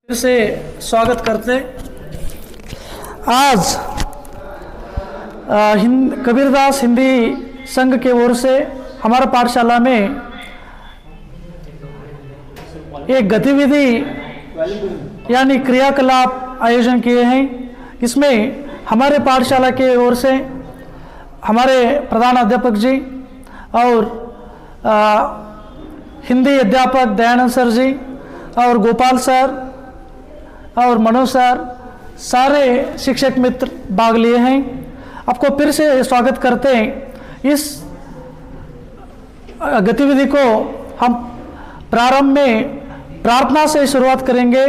फिर से स्वागत करते। आज कबीरदास हिंदी संघ के ओर से हमारा पाठशाला में एक गतिविधि यानी क्रियाकलाप आयोजन किए हैं। इसमें हमारे पाठशाला के ओर से हमारे प्रधान अध्यापक जी और हिंदी अध्यापक दयानंद सर जी और गोपाल सर और मनोज सर, सारे शिक्षक मित्र भाग लिए हैं। आपको फिर से स्वागत करते हैं। इस गतिविधि को हम प्रारंभ में प्रार्थना से शुरुआत करेंगे।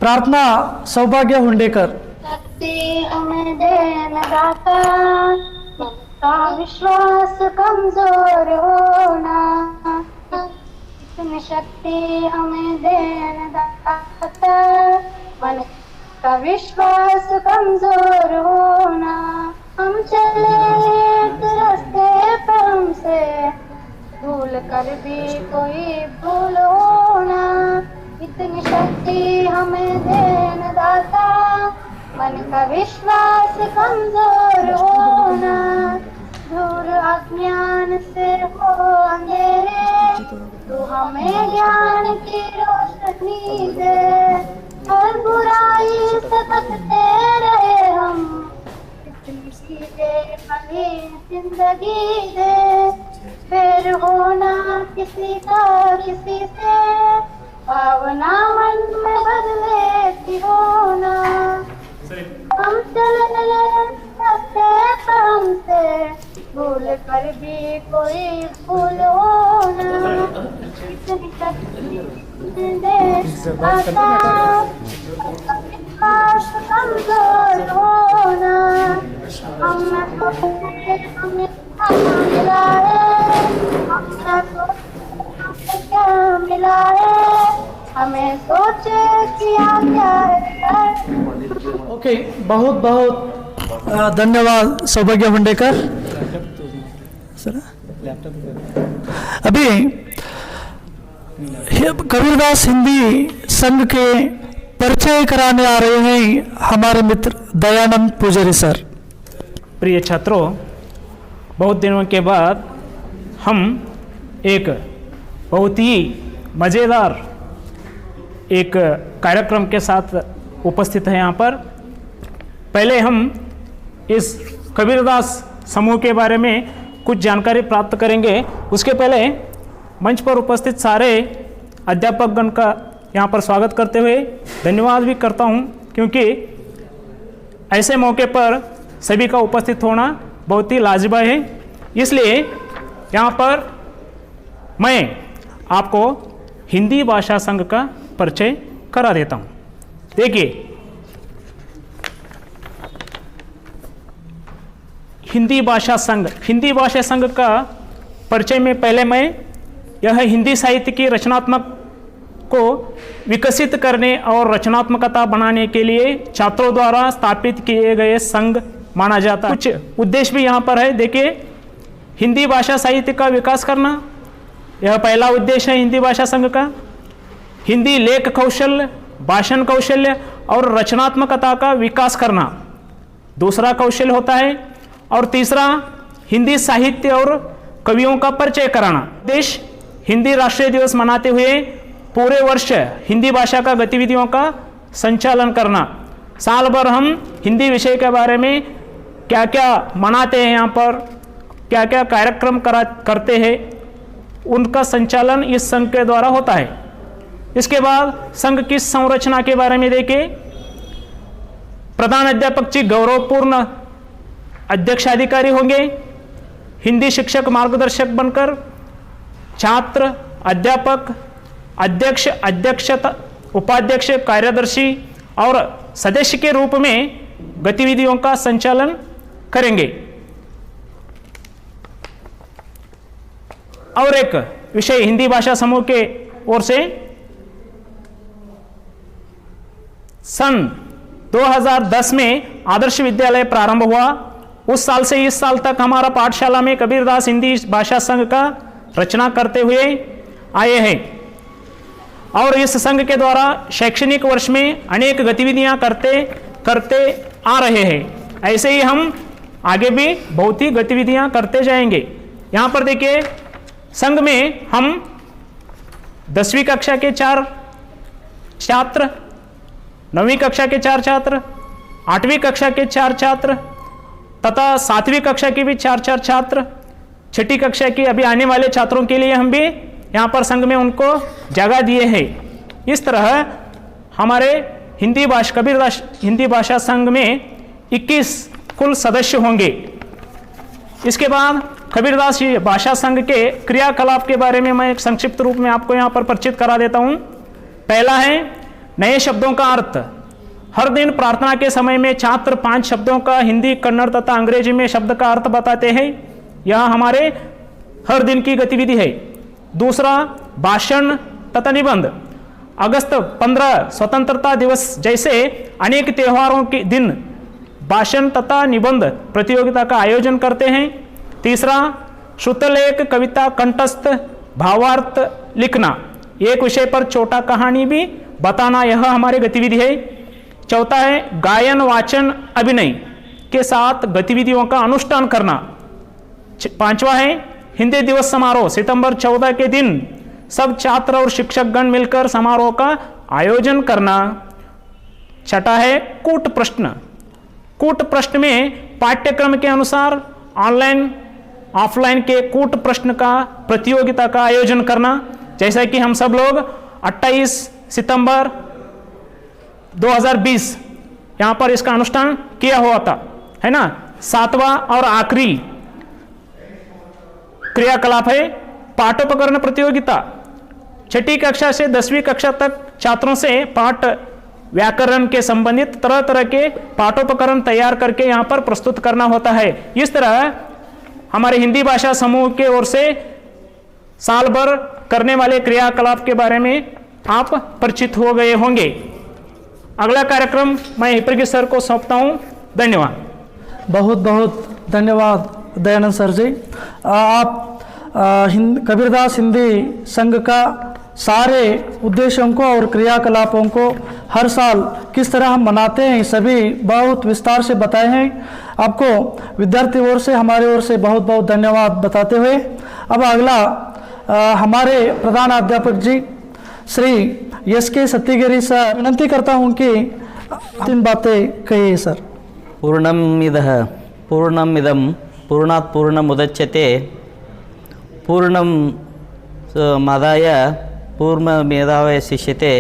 प्रार्थना सौभाग्य हुंडेकर। हमें देना दाता, का विश्वास कमजोर होना, इतनी शक्ति हमें देना दाता, मन का विश्वास कमजोर होना। हम चले एक रास्ते पर हमसे भूल कर भी कोई भूल होना, इतनी शक्ति हमें देना दाता, मन का विश्वास कमजोर होना। दूर अज्ञान से हो अंधेरे, तू हमें ज्ञान की रोशनी दे। हर बुराई से बचते रहे हम, इतनी सीधे भली जिंदगी दे। फिर होना किसी का किसी से, भावना मन में बदले की होना। हम चले रास्ते पर हमसे भूल कर भी कोई भूल होना, इतनी शक्ति दे दाता, विश्वास कमजोर होना। हमें मिला है, क्या मिला है, हमें सोचे किया क्या है। ओके, बहुत बहुत धन्यवाद सौभाग्य हुंडेकर। अभी कबीरदास हिंदी संघ के परिचय कराने आ रहे हैं हमारे मित्र दयानंद पुजारी सर। प्रिय छात्रों, बहुत दिनों के बाद हम एक बहुत ही मज़ेदार एक कार्यक्रम के साथ उपस्थित हैं यहाँ पर। पहले हम इस कबीरदास समूह के बारे में कुछ जानकारी प्राप्त करेंगे। उसके पहले मंच पर उपस्थित सारे अध्यापकगण का यहाँ पर स्वागत करते हुए धन्यवाद भी करता हूँ, क्योंकि ऐसे मौके पर सभी का उपस्थित होना बहुत ही लाजवाब है। इसलिए यहाँ पर मैं आपको हिंदी भाषा संघ का परिचय करा देता हूँ। देखिए, हिंदी भाषा संघ का परिचय में पहले मैं यह हिंदी साहित्य की रचनात्मक को विकसित करने और रचनात्मकता बनाने के लिए छात्रों द्वारा स्थापित किए गए संघ माना जाता है। कुछ उद्देश्य भी यहाँ पर है। देखिए, हिंदी भाषा साहित्य का विकास करना, यह पहला उद्देश्य है हिंदी भाषा संघ का। हिंदी लेख कौशल्य, भाषण कौशल्य और रचनात्मकता का विकास करना दूसरा कौशल होता है। और तीसरा, हिंदी साहित्य और कवियों का परिचय कराना। देश हिंदी राष्ट्रीय दिवस मनाते हुए पूरे वर्ष हिंदी भाषा का गतिविधियों का संचालन करना। साल भर हम हिंदी विषय के बारे में क्या क्या मनाते हैं, यहाँ पर क्या क्या कार्यक्रम करते हैं, उनका संचालन इस संघ के द्वारा होता है। इसके बाद संघ की संरचना के बारे में देखें। प्रधान अध्यापक जी गौरवपूर्ण अध्यक्षाधिकारी होंगे। हिंदी शिक्षक मार्गदर्शक बनकर छात्र, अध्यापक, अध्यक्ष, अध्यक्षता, उपाध्यक्ष, कार्यदर्शी और सदस्य के रूप में गतिविधियों का संचालन करेंगे। और एक विषय हिंदी भाषा समूह के ओर से सन 2010 में आदर्श विद्यालय प्रारंभ हुआ। उस साल से इस साल तक हमारा पाठशाला में कबीरदास हिंदी भाषा संघ का रचना करते हुए आए हैं। और इस संघ के द्वारा शैक्षणिक वर्ष में अनेक गतिविधियां करते आ रहे हैं। ऐसे ही हम आगे भी बहुत ही गतिविधियां करते जाएंगे। यहाँ पर देखिए, संघ में हम 10वीं कक्षा के 4 छात्र, 9वीं कक्षा के 4 छात्र, 8वीं कक्षा के 4 छात्र तथा 7वीं कक्षा के भी 4 छात्र, 6ठी कक्षा की अभी आने वाले छात्रों के लिए हम भी यहाँ पर संघ में उनको जगह दिए हैं। इस तरह हमारे कबीरदास हिंदी भाषा संघ में 21 कुल सदस्य होंगे। इसके बाद कबीरदास भाषा संघ के क्रियाकलाप के बारे में मैं एक संक्षिप्त रूप में आपको यहाँ पर परिचित करा देता हूँ। पहला है नए शब्दों का अर्थ। हर दिन प्रार्थना के समय में छात्र 5 शब्दों का हिंदी, कन्नड़ तथा अंग्रेजी में शब्द का अर्थ बताते हैं। यह हमारे हर दिन की गतिविधि है। दूसरा, भाषण तथा निबंध। अगस्त 15 स्वतंत्रता दिवस जैसे अनेक त्योहारों के दिन भाषण तथा निबंध प्रतियोगिता का आयोजन करते हैं। तीसरा, श्रुतलेख, कविता, कंठस्थ, भावार्थ लिखना। एक विषय पर छोटा कहानी भी बताना, यह हमारी गतिविधि है। चौथा है गायन, वाचन, अभिनय के साथ गतिविधियों का अनुष्ठान करना। पांचवा है हिंदी दिवस समारोह। सितंबर 14 के दिन सब छात्र और शिक्षकगण मिलकर समारोह का आयोजन करना। छठा है कूट प्रश्न। कूट प्रश्न में पाठ्यक्रम के अनुसार ऑनलाइन ऑफलाइन के कूट प्रश्न का प्रतियोगिता का आयोजन करना। जैसा कि हम सब लोग 28 सितंबर 2020 यहाँ पर इसका अनुष्ठान किया हुआ था, है ना। 7वां और आखिरी क्रियाकलाप है पाठोपकरण प्रतियोगिता। 6ठी कक्षा से 10वीं कक्षा तक छात्रों से पाठ व्याकरण के संबंधित तरह तरह के पाठोपकरण तैयार करके यहाँ पर प्रस्तुत करना होता है। इस तरह हमारे हिंदी भाषा समूह के ओर से साल भर करने वाले क्रियाकलाप के बारे में आप परिचित हो गए होंगे। अगला कार्यक्रम मैं हिप्परगी सर को सौंपता हूँ। धन्यवाद। बहुत बहुत धन्यवाद दयानंद सर जी। आप कबीरदास हिंदी संघ का सारे उद्देश्यों को और क्रियाकलापों को हर साल किस तरह हम मनाते हैं सभी बहुत विस्तार से बताए हैं। आपको विद्यार्थी ओर से हमारे ओर से बहुत बहुत धन्यवाद बताते हुए अब अगला हमारे प्रधान अध्यापक जी श्री एस.के. सत्यगिरी सर, विनंती करता हूं कि 3 बातें कहिए सर। पूर्णमिदः पूर्णमिदं पूर्णात् पूर्णमुदच्यते पूर्णं मादाय पूर्णमेधावय ಶಿಷ್ಯತೆ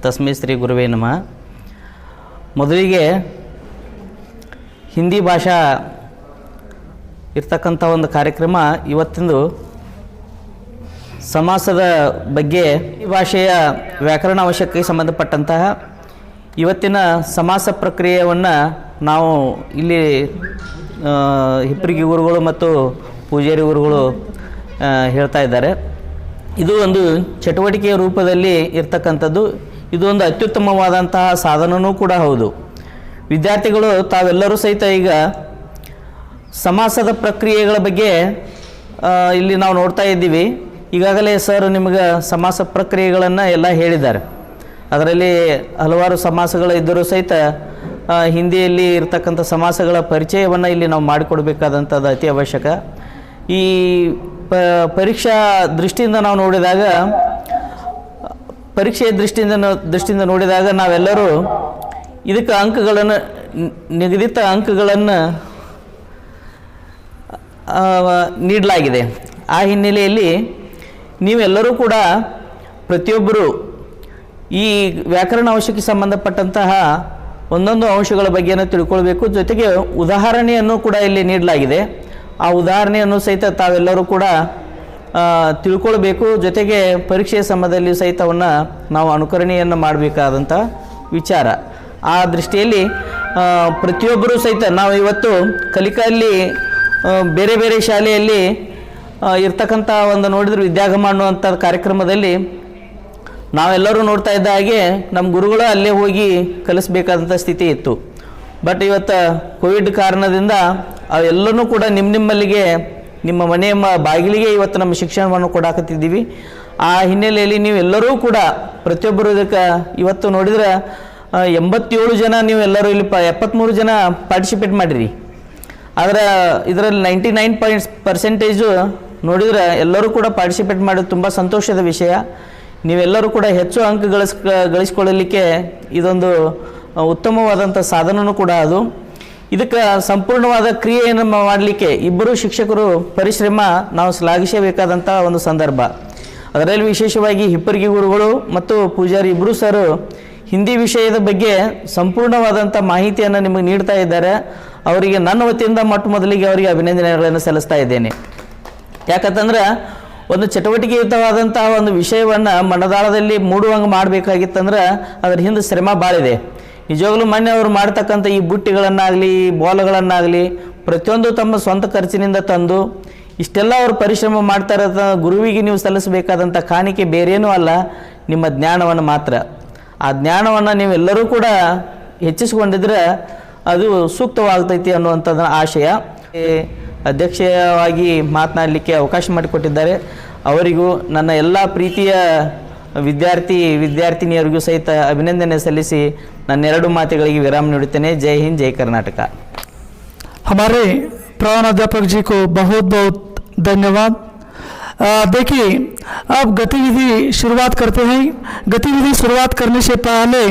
ತಸ್ಮೈ ಶ್ರೀ ಗುರುವೇ ನಮಃ। ಮೊದಲಿಗೆ ಹಿಂದಿ ಭಾಷಾ ಇರ್ತಕ್ಕಂಥ ಒಂದು ಕಾರ್ಯಕ್ರಮ ಇವತ್ತಿಂದು ಸಮಾಸದ ಬಗ್ಗೆ ಈ ಭಾಷೆಯ ವ್ಯಾಕರಣ ಅವಶ್ಯಕ್ಕೆ ಸಂಬಂಧಪಟ್ಟಂತಹ ಇವತ್ತಿನ ಸಮಾಸ ಪ್ರಕ್ರಿಯೆಯನ್ನು ನಾವು ಇಲ್ಲಿ ಹಿಪ್ಪರಗಿ ಗುರುಗಳು ಮತ್ತು ಪೂಜಾರಿ ಗುರುಗಳು ಹೇಳ್ತಾ ಇದ್ದಾರೆ। ಇದು ಒಂದು ಚಟುವಟಿಕೆಯ ರೂಪದಲ್ಲಿ ಇರ್ತಕ್ಕಂಥದ್ದು। ಇದು ಒಂದು ಅತ್ಯುತ್ತಮವಾದಂತಹ ಸಾಧನವೂ ಕೂಡ ಹೌದು। ವಿದ್ಯಾರ್ಥಿಗಳು ತಾವೆಲ್ಲರೂ ಸಹಿತ ಈಗ ಸಮಾಸದ ಪ್ರಕ್ರಿಯೆಗಳ ಬಗ್ಗೆ ಇಲ್ಲಿ ನಾವು ನೋಡ್ತಾ ಇದ್ದೀವಿ। ಈಗಾಗಲೇ ಸರ್ ನಿಮಗೆ ಸಮಾಸ ಪ್ರಕ್ರಿಯೆಗಳನ್ನು ಎಲ್ಲ ಹೇಳಿದ್ದಾರೆ। ಅದರಲ್ಲಿ ಹಲವಾರು ಸಮಾಸಗಳು ಇದ್ದರೂ ಸಹಿತ ಹಿಂದಿಯಲ್ಲಿ ಇರ್ತಕ್ಕಂಥ ಸಮಾಸಗಳ ಪರಿಚಯವನ್ನು ಇಲ್ಲಿ ನಾವು ಮಾಡಿಕೊಡ್ಬೇಕಾದಂಥದ್ದು ಅತಿ ಅವಶ್ಯಕ। ಈ ಪರೀಕ್ಷಾ ದೃಷ್ಟಿಯಿಂದ ನಾವು ನೋಡಿದಾಗ ಪರೀಕ್ಷೆಯ ದೃಷ್ಟಿಯಿಂದ ನೋಡಿದಾಗ ನಾವೆಲ್ಲರೂ ಇದಕ್ಕೆ ಅಂಕಗಳನ್ನು ನಿಗದಿತ ಅಂಕಗಳನ್ನು ನೀಡಲಾಗಿದೆ। ಆ ಹಿನ್ನೆಲೆಯಲ್ಲಿ ನೀವೆಲ್ಲರೂ ಕೂಡ ಪ್ರತಿಯೊಬ್ಬರು ಈ ವ್ಯಾಕರಣ ಅಂಶಕ್ಕೆ ಸಂಬಂಧಪಟ್ಟಂತಹ ಒಂದೊಂದು ಅಂಶಗಳ ಬಗ್ಗೆಯನ್ನು ತಿಳ್ಕೊಳ್ಬೇಕು। ಜೊತೆಗೆ ಉದಾಹರಣೆಯನ್ನು ಕೂಡ ಇಲ್ಲಿ ನೀಡಲಾಗಿದೆ। ಆ ಉದಾಹರಣೆಯನ್ನು ಸಹಿತ ತಾವೆಲ್ಲರೂ ಕೂಡ ತಿಳ್ಕೊಳ್ಬೇಕು। ಜೊತೆಗೆ ಪರೀಕ್ಷೆಯ ಸಮಯದಲ್ಲಿ ಸಹಿತವನ್ನು ನಾವು ಅನುಕರಣೆಯನ್ನು ಮಾಡಬೇಕಾದಂಥ ವಿಚಾರ। ಆ ದೃಷ್ಟಿಯಲ್ಲಿ ಪ್ರತಿಯೊಬ್ಬರೂ ಸಹಿತ ನಾವು ಇವತ್ತು ಕಲಿಕೆಯಲ್ಲಿ ಬೇರೆ ಬೇರೆ ಶಾಲೆಯಲ್ಲಿ ಇರ್ತಕ್ಕಂಥ ಒಂದು ನೋಡಿದ್ರೆ ವಿದ್ಯಾಗಮ ಅನ್ನುವಂಥ ಕಾರ್ಯಕ್ರಮದಲ್ಲಿ ನಾವೆಲ್ಲರೂ ನೋಡ್ತಾ ಇದ್ದ ಹಾಗೆ ನಮ್ಮ ಗುರುಗಳು ಅಲ್ಲೇ ಹೋಗಿ ಕಲಿಸ್ಬೇಕಾದಂಥ ಸ್ಥಿತಿ ಇತ್ತು। ಬಟ್ ಇವತ್ತು ಕೋವಿಡ್ ಕಾರಣದಿಂದ ಅವೆಲ್ಲನೂ ಕೂಡ ನಿಮ್ಮಲ್ಲಿಗೆ ನಿಮ್ಮ ಮನೆಯ ಬಾಗಿಲಿಗೆ ಇವತ್ತು ನಮ್ಮ ಶಿಕ್ಷಣವನ್ನು ಕೊಡಾಕತ್ತಿದ್ದೀವಿ। ಆ ಹಿನ್ನೆಲೆಯಲ್ಲಿ ನೀವೆಲ್ಲರೂ ಕೂಡ ಪ್ರತಿಯೊಬ್ಬರು ಇದಕ್ಕೆ ಇವತ್ತು ನೋಡಿದ್ರೆ 87 ಜನ ನೀವು ಎಲ್ಲರೂ ಇಲ್ಲಿ 73 ಜನ ಪಾರ್ಟಿಸಿಪೇಟ್ ಮಾಡಿರಿ. ಆದರೆ ಇದರಲ್ಲಿ 99% ನೋಡಿದರೆ ಎಲ್ಲರೂ ಕೂಡ ಪಾರ್ಟಿಸಿಪೇಟ್ ಮಾಡೋದು ತುಂಬ ಸಂತೋಷದ ವಿಷಯ. ನೀವೆಲ್ಲರೂ ಕೂಡ ಹೆಚ್ಚು ಅಂಕ ಗಳಿಸ್ಕೊಳ್ಳಲಿಕ್ಕೆ ಇದೊಂದು ಉತ್ತಮವಾದಂಥ ಸಾಧನವೂ ಕೂಡ ಅದು. ಇದಕ್ಕೆ ಸಂಪೂರ್ಣವಾದ ಕ್ರಿಯೆಯನ್ನು ಮಾಡಲಿಕ್ಕೆ ಇಬ್ಬರು ಶಿಕ್ಷಕರು ಪರಿಶ್ರಮ ನಾವು ಶ್ಲಾಘಿಸಬೇಕಾದಂಥ ಒಂದು ಸಂದರ್ಭ. ಅದರಲ್ಲಿ ವಿಶೇಷವಾಗಿ ಹಿಪ್ಪರಗಿ ಗುರುಗಳು ಮತ್ತು ಪೂಜಾರಿ ಇಬ್ಬರು ಸರ್ ಹಿಂದಿ ವಿಷಯದ ಬಗ್ಗೆ ಸಂಪೂರ್ಣವಾದಂಥ ಮಾಹಿತಿಯನ್ನು ನಿಮಗೆ ನೀಡ್ತಾ ಇದ್ದಾರೆ. ಅವರಿಗೆ ನನ್ನ ವತಿಯಿಂದ ಮೊದಲಿಗೆ ಅವರಿಗೆ ಅಭಿನಂದನೆಗಳನ್ನು ಸಲ್ಲಿಸ್ತಾ ಇದ್ದೇನೆ. ಯಾಕಂತಂದ್ರೆ ಒಂದು ಚಟುವಟಿಕೆಯುತವಾದಂತಹ ಒಂದು ವಿಷಯವನ್ನು ಮನದಾಳದಲ್ಲಿ ಮೂಡುವಂಗೆ ಮಾಡಬೇಕಾಗಿತ್ತಂದ್ರೆ ಅದರ ಹಿಂದೆ ಶ್ರಮ ಭಾಳಿದೆ. ನಿಜವಾಗ್ಲೂ ಮೊನ್ನೆ ಅವರು ಮಾಡ್ತಕ್ಕಂಥ ಈ ಬುಟ್ಟಿಗಳನ್ನಾಗಲಿ ಬಾಲ್ಗಳನ್ನಾಗಲಿ ಪ್ರತಿಯೊಂದು ತಮ್ಮ ಸ್ವಂತ ಖರ್ಚಿನಿಂದ ತಂದು ಇಷ್ಟೆಲ್ಲ ಅವರು ಪರಿಶ್ರಮ ಮಾಡ್ತಾ ಇರೋದು ಗುರುವಿಗೆ ನೀವು ಸಲ್ಲಿಸಬೇಕಾದಂಥ ಕಾಣಿಕೆ ಬೇರೇನೂ ಅಲ್ಲ, ನಿಮ್ಮ ಜ್ಞಾನವನ್ನು ಮಾತ್ರ. ಆ ಜ್ಞಾನವನ್ನು ನೀವೆಲ್ಲರೂ ಕೂಡ ಹೆಚ್ಚಿಸಿಕೊಂಡಿದ್ರೆ ಅದು ಸೂಕ್ತವಾಗ್ತೈತಿ ಅನ್ನುವಂಥದ್ದು ಆಶಯ. ಅಧ್ಯಕ್ಷವಾಗಿ ಮಾತನಾಡಲಿಕ್ಕೆ ಅವಕಾಶ ಮಾಡಿಕೊಟ್ಟಿದ್ದಾರೆ. ಅವರಿಗೂ ನನ್ನ ಎಲ್ಲ ಪ್ರೀತಿಯ ವಿದ್ಯಾರ್ಥಿನಿಯರಿಗೂ ಸಹಿತ ಅಭಿನಂದನೆ ಸಲ್ಲಿಸಿ ನನ್ನ 2 ಮಾತುಗಳಿಗೆ विराम ನೀಡುತ್ತೇನೆ. जय हिंद, जय कर्नाटक. हमारे प्रधानाध्यापक जी को बहुत बहुत धन्यवाद. देखिए अब गतिविधि शुरुआत करते हैं. गतिविधि शुरुआत करने से पहले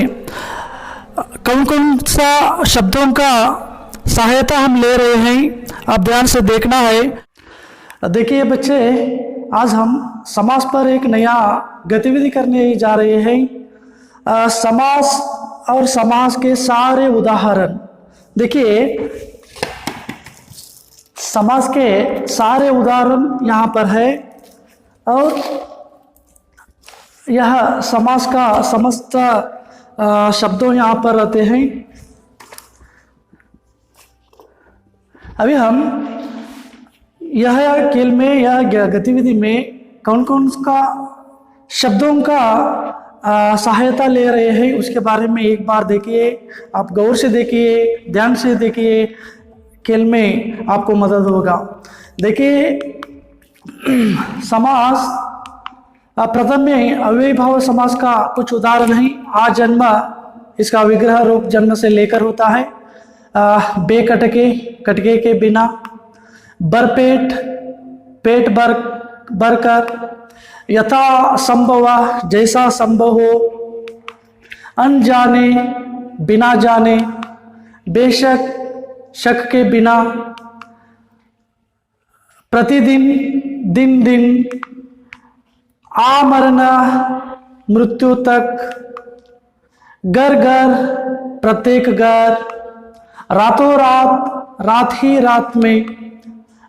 कौन कौन सा शब्दों का सहायता हम ले रहे हैं आप ध्यान से देखना है. देखिए बच्चे, आज हम समास पर एक नया गतिविधि करने जा रहे हैं. समास और समास के सारे उदाहरण. देखिए समास के सारे उदाहरण यहाँ पर है और यह समास का समस्त शब्दों यहाँ पर रहते हैं. अभी हम यह खेल में यह गतिविधि में कौन कौन का शब्दों का सहायता ले रहे हैं उसके बारे में एक बार देखिए. आप गौर से देखिए, ध्यान से देखिए, खेल में आपको मदद होगा. देखिए समास प्रथम में अव्ययीभाव समास का कुछ उदाहरण है. आ जन्म, इसका विग्रह रूप जन्म से लेकर होता है. बेकटके, कटके के बिना. बरपेट, पेट भरकर. यथा संभव, जैसा संभव हो. अनजाने, बिना जाने. बेशक, शक के बिना. प्रतिदिन, दिन दिन. आमरण, मृत्यु तक. घर घर, प्रत्येक घर. रातों रात, रात ही रात में.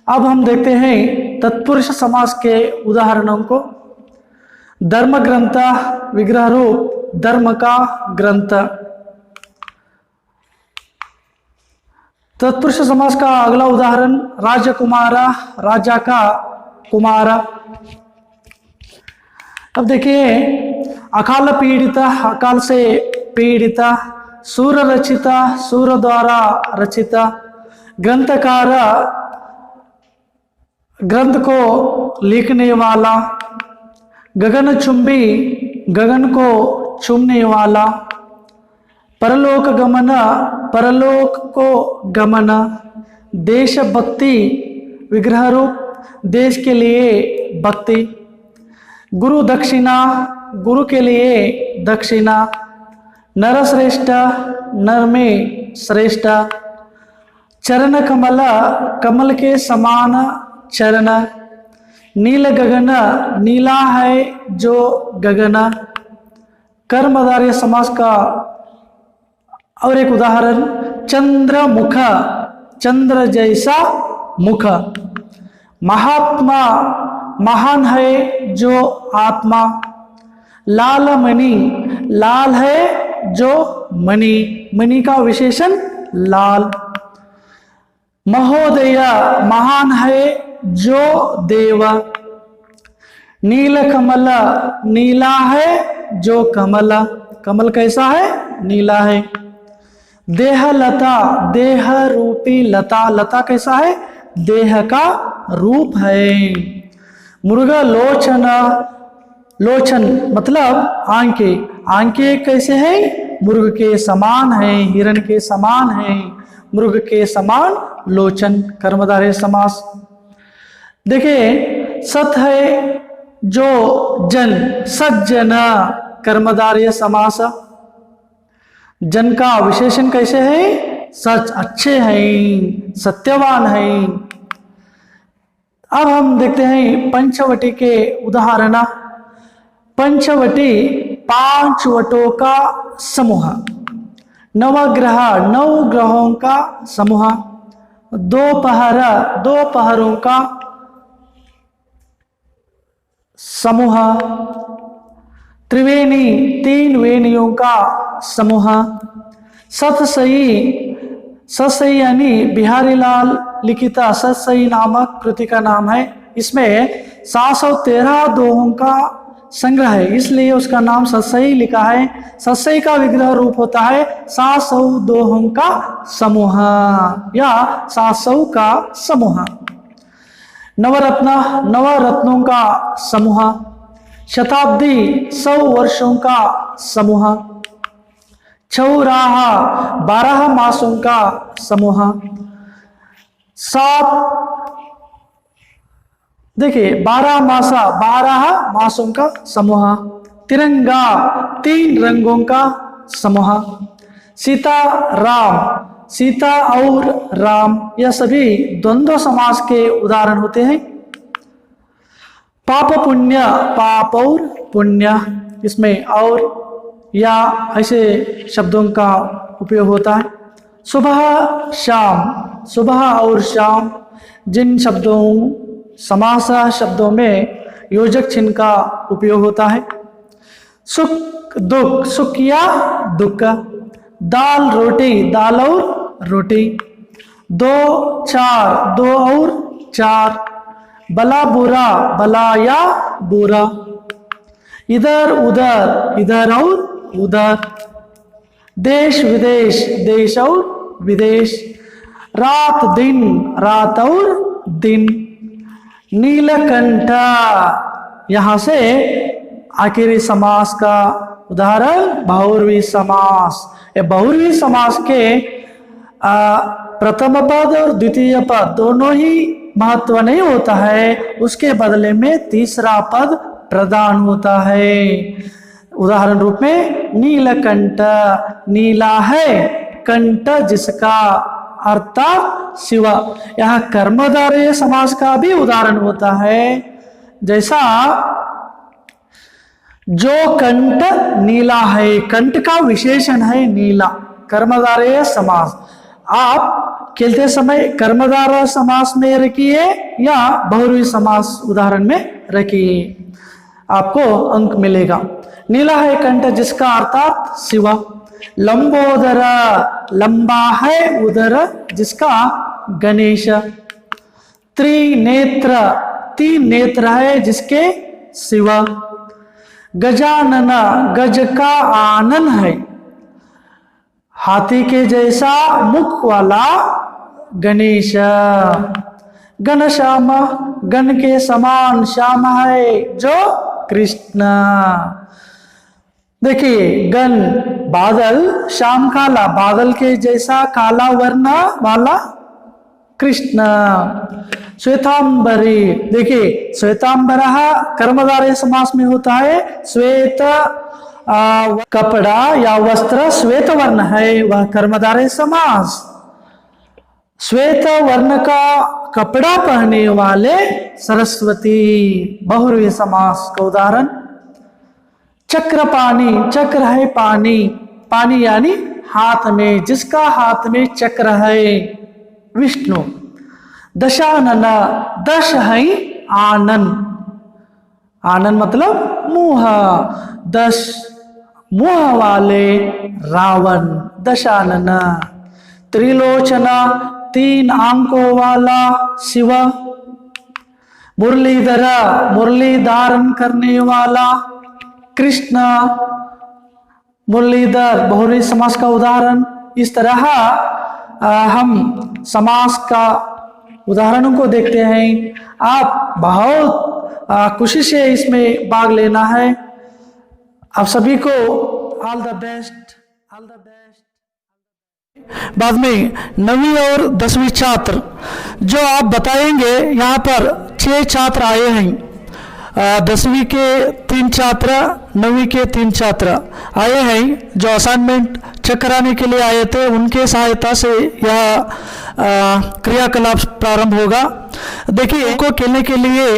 अब हम देखते हैं तत्पुरुष समास के उदाहरणों को. धर्म ग्रंथ, विग्रह रूप धर्म का ग्रंथ. तत्पुरुष समास का अगला उदाहरण राजकुमारा, राजा का कुमारा. अब देखिए अकाल पीड़िता, अकाल से पीड़िता. सूर रचिता, सूर द्वारा रचिता. ग्रंथकार, ग्रंथ को लिखने वाला. गगन चुंबी, गगन को चूमने वाला. परलोक गमन, परलोक को गमन. देशभक्ति, विग्रह रूप देश के लिए भक्ति. गुरु दक्षिणा, गुरु के लिए दक्षिणा. नर श्रेष्ठ, नर में श्रेष्ठ. चरण कमल, कमल के समान चरण. नील गगन, नीला है जो गगन. कर्मधारय समास का और एक उदाहरण चंद्रमुख, चंद्र जैसा मुख. महात्मा, महान है जो आत्मा. लाल मणि, लाल है जो मणि. मणि का विशेषण लाल. महोदय, महान है जो देव. नील कमल, नीला है जो कमल. कमल कैसा है? नीला है. देह लता, देह रूपी लता. लता कैसा है? देह का रूप है. मृग लोचन, लोचन मतलब आंखें। आंखें कैसे हैं? मृग के समान हैं, हिरण के समान हैं, मृग के समान लोचन, कर्मधारय समास। देखिए सत है जो जन, सज्जन, कर्मधारय समास। जन का विशेषण कैसे है? सच, अच्छे हैं, सत्यवान हैं। अब हम देखते हैं पंचवटी के उदाहरण। पंचवटी 5 वटों का समूह, नवग्रह 9 ग्रहों का समूह, 2 पहर 2 पहरों का समूह, त्रिवेणी 3 वेणियों का समूह, सतसई, सतसई यानी बिहारी लाल लिखिता सतसई नामक कृति का नाम है। इसमें 713 दोहों का संग्रह है, इसलिए उसका नाम सतसई लिखा है। सतसई का विग्रह रूप होता है 700 दोहों का समूह या 700 का समूह। नवरत्न, नवरत्नों का समूह, शताब्दी 100 वर्षों का समूह, चौराहा 12 मासों का समूह, 12 मासों का समूह, तिरंगा 3 रंगों का समूह, सीता राम, सीता और राम, यह सभी द्वंद्व समास के उदाहरण होते हैं। पाप पुण्य, पाप और पुण्य, इसमें और या ऐसे शब्दों का उपयोग होता है। सुबह शाम, सुबह और शाम, जिन शब्दों समास शब्दों में योजक चिन्ह का उपयोग होता है। सुख दुख, सुख या दुख, दाल रोटी, दाल और रोटी, 2 4, 2 और 4, भला बुरा, भला या बुरा, इधर उधर, इधर और उधर, देश विदेश, देश और विदेश, रात दिन, रात और दिन, नीलकंठ। यहां से आखिरी समास का उदाहरण बहुव्रीहि समास। ये बहुव्रीहि समास के प्रथम पद और द्वितीय पद दोनों ही महत्व नहीं होता है, उसके बदले में तीसरा पद प्रदान होता है। उदाहरण रूप में नीलकंठ, नीला है, कंठ जिसका अर्थात शिव। यह कर्मधारय समास का भी उदाहरण होता है। जैसा जो कंठ नीला है, कंठ का विशेषण है नीला, कर्मधारय समास। आप खेलते समय कर्मधारय समास में रखिए या बहुव्रीहि समास उदाहरण में रखिए, आपको अंक मिलेगा। नीला है कंठ जिसका अर्थात शिव, लंबोदर, लंबा है उदर जिसका गणेश, त्रिनेत्र, 3 नेत्र है जिसके शिव, गजानन, गज का आनन है, हाथी के जैसा मुख वाला गणेश, घनश्याम, गण के समान श्याम है जो कृष्ण। देखिए गण बादल, श्याम काला, बादल के जैसा काला वर्ण वाला कृष्ण। श्वेतांबरी, देखिए श्वेतांबरः कर्मधारय समास में होता है। श्वेत कपड़ा या वस्त्र श्वेत वर्ण है, वह कर्मधारय समास। श्वेत वर्ण का कपड़ा पहनने वाले सरस्वती, बहुव्रीहि समास का उदाहरण। चक्र पानी, चक्र है पानी, पानी यानी हाथ में, जिसका हाथ में चक्र है विष्णु। दशानन, दश है आनन, आनन मतलब मुंह, 10 मुंह वाले रावण, दशानन। त्रिलोचना, 3 आंखों वाला शिव। मुरलीधर, मुरली धारण करने वाला कृष्ण, मुरलीधर बहुव्रीहि समास का उदाहरण। इस तरह हम समास का उदाहरणों को देखते हैं। आप बहुत खुशी से इसमें भाग लेना है। आप सभी को all the best, all the best. बाद में 9वीं और 10वीं छात्र जो आप बताएंगे, यहाँ पर 6 छात्र आए हैं। 10वीं के 3 छात्र, 9वीं के 3 छात्र आए हैं जो असाइनमेंट चेक कराने के लिए आए थे। उनके सहायता से यह क्रियाकलाप प्रारंभ होगा। देखिए, इनको खेलने के लिए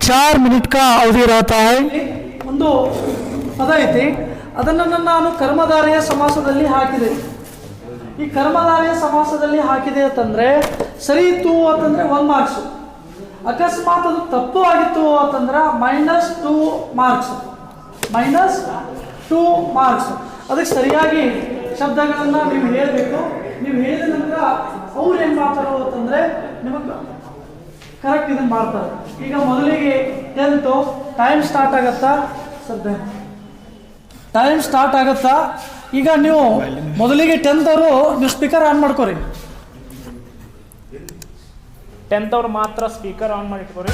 4 मिनट का अवधि रहता है। ಒಂದು ಪದ ಐತಿ, ಅದನ್ನು ನಾನು ಕರ್ಮಧಾರೆಯ ಸಮಾಸದಲ್ಲಿ ಹಾಕಿದೆ। ಈ ಕರ್ಮಧಾರೆಯ ಸಮಾಸದಲ್ಲಿ ಹಾಕಿದೆ ಅಂತಂದ್ರೆ ಸರಿ ಇತ್ತು ಅಂತಂದ್ರೆ 1 ಮಾರ್ಕ್ಸ್, ಅಕಸ್ಮಾತ್ ಅದು ತಪ್ಪು ಆಗಿತ್ತು ಅಂತಂದ್ರೆ -2 ಮಾರ್ಕ್ಸ್, -2 ಮಾರ್ಕ್ಸ್। ಅದಕ್ಕೆ ಸರಿಯಾಗಿ ಶಬ್ದಗಳನ್ನು ನೀವು ಹೇಳಬೇಕು। ನೀವು ಹೇಳಿದ ನಂತರ ಅವ್ರು ಏನು ಮಾಡ್ತಾರೋ ಅಂತಂದ್ರೆ ನಿಮಗೆ ಕರೆಕ್ಟ್ ಇದನ್ನು ಮಾಡ್ತಾರೆ। ಈಗ ಮೊದಲಿಗೆ 10th ಟೈಮ್ ಸ್ಟಾರ್ಟ್ ಆಗತ್ತಾ? ಸದ್ಯ ಟೈಮ್ ಸ್ಟಾರ್ಟ್ ಆಗುತ್ತಾ? ಈಗ ನೀವು ಮೊದಲಿಗೆ 10th ಅವರು ನೀವು ಸ್ಪೀಕರ್ ಆನ್ ಮಾಡ್ಕೊರಿ। 10th ಅವ್ರು ಮಾತ್ರ ಸ್ಪೀಕರ್ ಆನ್ ಮಾಡಿ ಇಟ್ಕೊರಿ।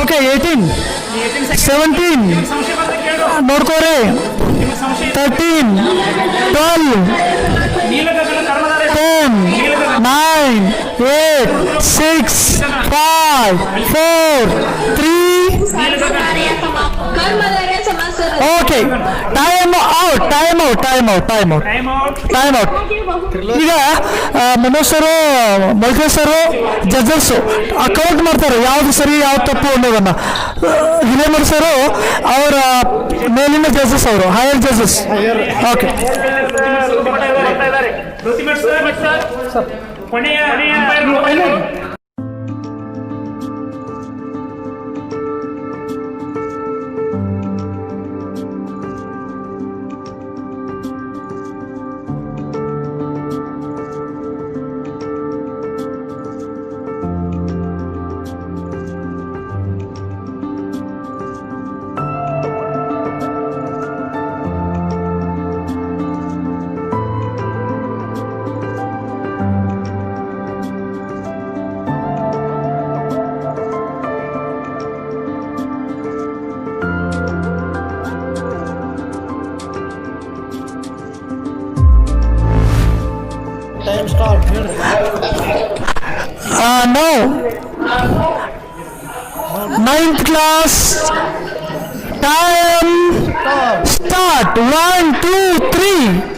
ಓಕೆ 18 17 ನೋಡ್ಕೋರಿ 13 12 10 9 8 6 5 4 3 ಓಕೆ ಟೈಮ್ ಔಟ್। ಈಗ Manoj sir, Malkesh sir judges account ಮಾಡ್ತಾರೆ ಯಾವ್ದು ಸರಿ ಯಾವ್ದು ತಪ್ಪು ಅನ್ನೋದನ್ನ। ಹಿರೇಮಠ ಸರು ಅವರ ಮೇಲಿನ ಜಡ್ಜಸ್, ಅವರು higher judges. Okay now 9th class time start 1 2 3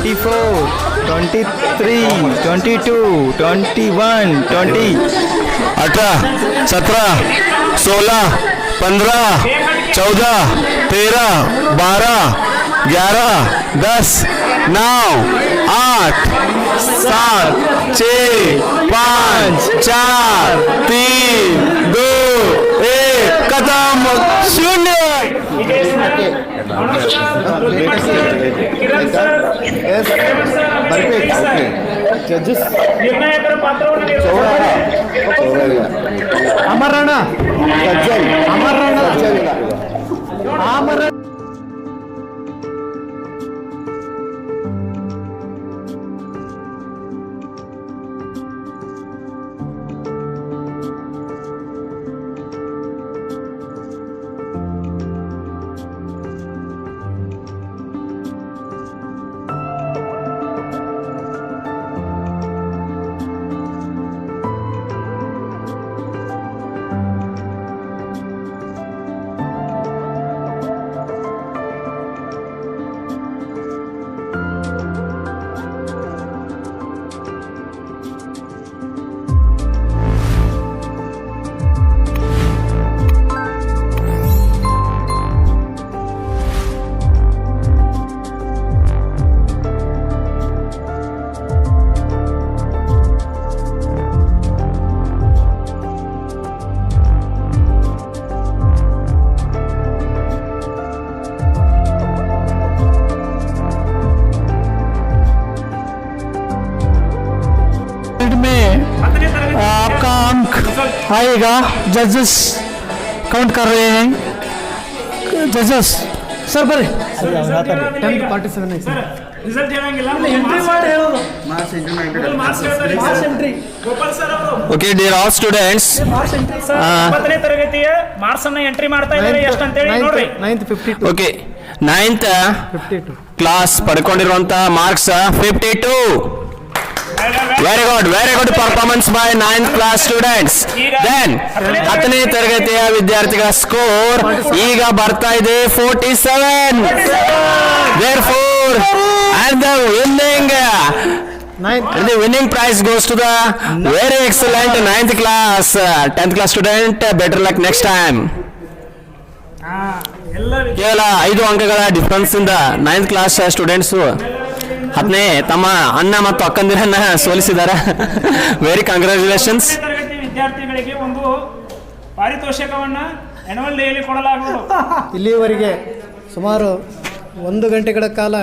24, 23, 22, 21, 20, 18, 17, 16, 15, 14, 13, 12, 11, 10, 9, 8, 7, 6, 5, 4, 3, 2, 1, खत्म, शून्य. ನಿರ್ಣಾಯಕರ ಪಾತ್ರವನ್ನು ಅಮರಣ್ಣ ಅಮರಣ್ಣ ಅಮರ आपका अंक आएगा. जजेस काउंट कर रहे हैं. जजेस सर बरे ರಿಸಲ್ಟ್ ಹೇಳಂಗಿಲ್ಲ ಗೋಪಾಲ್ ಸರ್ ಅವರು Okay, dear all students, 9ನೇ ತರಗತಿಯ ಮಾರ್ಕ್ಸ್ ಅನ್ನ ಎಂಟ್ರಿ ಮಾಡ್ತಾ ಇದ್ದಾರೆ ಎಷ್ಟು ಅಂತ ಹೇಳಿ ನೋಡ್ರಿ. okay, 9th class ಪಡ್ಕೊಂಡಿರುವಂತಹ marks 52. Very good performance by 9th class students. Then 10ನೇ ತರಗತಿಯ ವಿದ್ಯಾರ್ಥಿಗಳ ಸ್ಕೋರ್ ಈಗ ಬರ್ತಾ ಇದೆ 47. therefore and the winning prize goes to the very excellent 9th class 10th class student. Better luck next time. ಕೇವಲ 5 ಅಂಕಗಳ difference ಇಂದ 9th ಕ್ಲಾಸ್ ಸ್ಟೂಡೆಂಟ್ಸ್ 10ನೇ ತಮ್ಮ ಅಣ್ಣ ಮತ್ತು ಅಕ್ಕಂದಿರನ್ನ ಸೋಲಿಸಿದ್ದಾರೆ. Very congratulations. ತರಗತಿ ವಿದ್ಯಾರ್ಥಿಗಳಿಗೆ ಒಂದು ಪಾರಿತೋಷಕವನ್ನ ಆನ್ಯುವಲ್ ಡೇಯಲ್ಲಿ ಕೊಡಲಾಗುವುದು. ಇಲ್ಲಿಯವರೆಗೆ ಸುಮಾರು 1 ಗಂಟೆಗಳ ಕಾಲ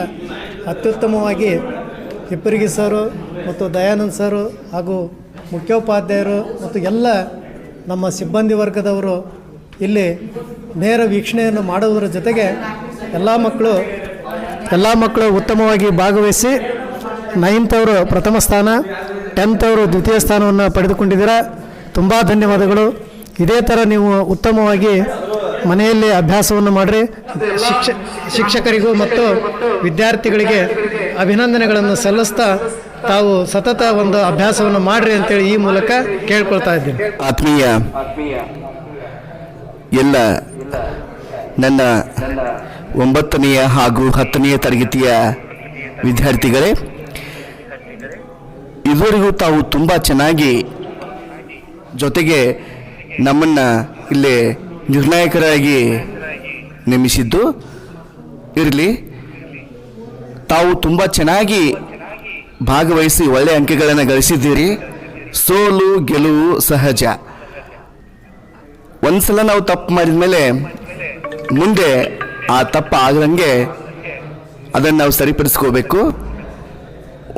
ಅತ್ಯುತ್ತಮವಾಗಿ ಹಿಪ್ಪರಿಗಿ ಸರು ಮತ್ತು ದಯಾನಂದ್ ಸರು ಹಾಗೂ ಮುಖ್ಯೋಪಾಧ್ಯಾಯರು ಮತ್ತು ಎಲ್ಲ ನಮ್ಮ ಸಿಬ್ಬಂದಿ ವರ್ಗದವರು ಇಲ್ಲಿ ನೇರ ವೀಕ್ಷಣೆಯನ್ನು ಮಾಡುವುದರ ಜೊತೆಗೆ ಎಲ್ಲ ಮಕ್ಕಳು ಉತ್ತಮವಾಗಿ ಭಾಗವಹಿಸಿ 9th ಅವರು ಪ್ರಥಮ ಸ್ಥಾನ, 10th ಅವರು ದ್ವಿತೀಯ ಸ್ಥಾನವನ್ನು ಪಡೆದುಕೊಂಡಿದ್ದೀರಾ. ತುಂಬ ಧನ್ಯವಾದಗಳು. ಇದೇ ಥರ ನೀವು ಉತ್ತಮವಾಗಿ ಮನೆಯಲ್ಲಿ ಅಭ್ಯಾಸವನ್ನು ಮಾಡಿರಿ. ಶಿಕ್ಷಕರಿಗೂ ಮತ್ತು ವಿದ್ಯಾರ್ಥಿಗಳಿಗೆ ಅಭಿನಂದನೆಗಳನ್ನು ಸಲ್ಲಿಸ್ತಾ ತಾವು ಸತತ ಒಂದು ಅಭ್ಯಾಸವನ್ನು ಮಾಡಿರಿ ಅಂತೇಳಿ ಈ ಮೂಲಕ ಕೇಳ್ಕೊಳ್ತಾ ಇದ್ದೀನಿ. ಆತ್ಮೀಯ ಎಲ್ಲ ನನ್ನ 9ನೇ ಹಾಗೂ 10ನೇ ತರಗತಿಯ ವಿದ್ಯಾರ್ಥಿಗಳೇ, ಇದುವರೆಗೂ ತಾವು ತುಂಬ ಚೆನ್ನಾಗಿ ಜೊತೆಗೆ ನಮ್ಮನ್ನು ಇಲ್ಲಿ ನಿರ್ಣಾಯಕರಾಗಿ ನೇಮಿಸಿದ್ದು ಇರಲಿ. ತಾವು ತುಂಬ ಚೆನ್ನಾಗಿ ಭಾಗವಹಿಸಿ ಒಳ್ಳೆಯ ಅಂಕಗಳನ್ನು ಗಳಿಸಿದ್ದೀರಿ. ಸೋಲು ಗೆಲುವು ಸಹಜ. ಒಂದ್ಸಲ ನಾವು ತಪ್ಪು ಮಾಡಿದ ಮೇಲೆ ಮುಂದೆ ಆ ತಪ್ಪು ಆಗದಂಗೆ ಅದನ್ನು ನಾವು ಸರಿಪಡಿಸ್ಕೋಬೇಕು.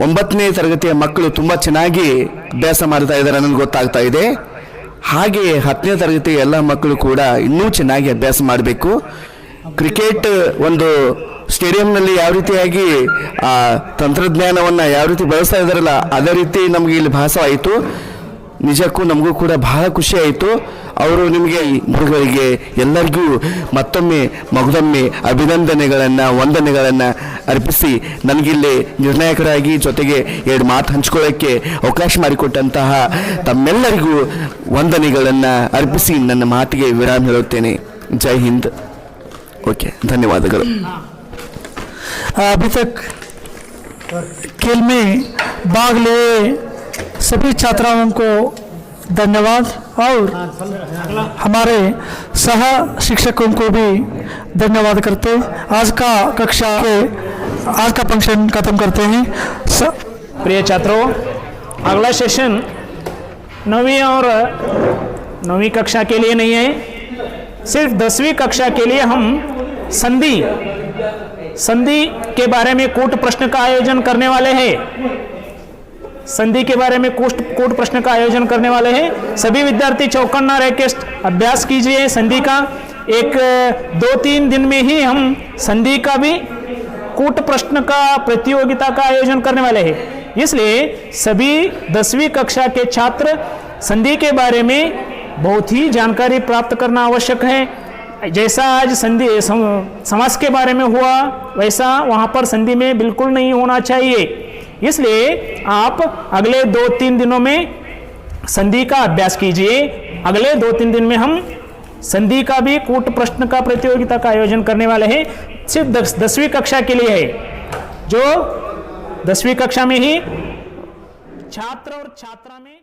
9ನೇ ತರಗತಿಯ ಮಕ್ಕಳು ತುಂಬ ಚೆನ್ನಾಗಿ ಅಭ್ಯಾಸ ಮಾಡ್ತಾ ಇದ್ದಾರೆ ನನಗೆ ಗೊತ್ತಾಗ್ತಾ ಇದೆ. ಹಾಗೆ 10ನೇ ತರಗತಿಯ ಎಲ್ಲ ಮಕ್ಕಳು ಕೂಡ ಇನ್ನೂ ಚೆನ್ನಾಗಿ ಅಭ್ಯಾಸ ಮಾಡಬೇಕು. ಕ್ರಿಕೆಟ್ ಒಂದು ಸ್ಟೇಡಿಯಂನಲ್ಲಿ ಯಾವ ರೀತಿಯಾಗಿ ತಂತ್ರಜ್ಞಾನವನ್ನು ಯಾವ ರೀತಿ ಬಳಸ್ತಾ ಇದ್ದಾರಲ್ಲ ಅದೇ ರೀತಿ ನಮಗೆ ಇಲ್ಲಿ ಭಾಸವಾಯಿತು. ನಿಜಕ್ಕೂ ನಮಗೂ ಕೂಡ ಬಹಳ ಖುಷಿ ಆಯಿತು. ಅವರು ನಿಮಗೆ ಗುರುಗಳಿಗೆ ಎಲ್ಲರಿಗೂ ಮತ್ತೊಮ್ಮೆ ಮಗದೊಮ್ಮೆ ವಂದನೆಗಳನ್ನು ಅರ್ಪಿಸಿ ನನಗಿಲ್ಲಿ ನಿರ್ಣಾಯಕರಾಗಿ ಜೊತೆಗೆ 2 ಮಾತು ಹಂಚ್ಕೊಳ್ಳೋಕ್ಕೆ ಅವಕಾಶ ಮಾಡಿಕೊಟ್ಟಂತಹ ತಮ್ಮೆಲ್ಲರಿಗೂ ವಂದನೆಗಳನ್ನು ಅರ್ಪಿಸಿ ನನ್ನ ಮಾತಿಗೆ ವಿರಾಮ ಹೇಳುತ್ತೇನೆ. ಜೈ ಹಿಂದ್. ಓಕೆ, ಧನ್ಯವಾದಗಳು. अभी तक खेल में भाग लिए सभी छात्राओं को धन्यवाद और हमारे सह शिक्षकों को भी धन्यवाद करते आज का फंक्शन खत्म करते हैं। प्रिय छात्रों, अगला सेशन 9वीं और 9वीं कक्षा के लिए नहीं है, सिर्फ 10वीं कक्षा के लिए हम संधि के बारे में कूट प्रश्न का आयोजन करने वाले हैं। संधि के बारे में कूट प्रश्न का आयोजन करने वाले हैं। सभी विद्यार्थी चौकन्ना रह के अभ्यास कीजिए संधि का। 1-2-3 दिन में ही हम संधि का भी कूट प्रश्न का प्रतियोगिता का आयोजन करने वाले हैं। इसलिए सभी 10वीं कक्षा के छात्र संधि के बारे में बहुत ही जानकारी प्राप्त करना आवश्यक है। जैसा आज संधि समास के बारे में हुआ वैसा वहाँ पर संधि में बिल्कुल नहीं होना चाहिए। इसलिए आप अगले 2-3 दिनों में संधि का अभ्यास कीजिए। अगले 2-3 दिन में हम संधि का भी कूट प्रश्न का प्रतियोगिता का आयोजन करने वाले हैं। सिर्फ 10वीं कक्षा के लिए है, जो 10वीं कक्षा में ही छात्र और छात्रा में